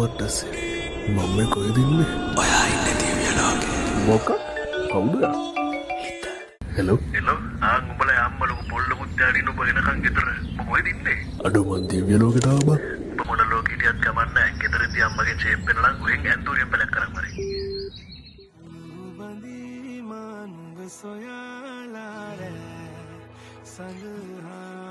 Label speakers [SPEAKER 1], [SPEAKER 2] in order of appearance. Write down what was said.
[SPEAKER 1] මට්ටස්සේ මම කොහෙද ඉන්නේ?
[SPEAKER 2] ඔයා ඉන්නේ දිව්‍ය ලෝකේ.
[SPEAKER 1] මොකක්? කවුද? හෙලෝ
[SPEAKER 3] උඹලා අම්මලු පොල්ලකුත් යාරින්න ඔබ එනකන් ගෙදර මොකෙද ඉන්නේ?
[SPEAKER 1] අඩෝ මං දිව්‍ය ලෝකෙට ආවා බං.
[SPEAKER 3] ඔබ මොන ලෝකෙටියක් ගමන්නේ ගෙදරදී අම්මගේ චේප් වෙනනම් ඔහෙන් ඇන්තූරියෙන් බැලක් කරන් මරි.
[SPEAKER 4] බඳී මානුග සොයාලා රැ සඳහා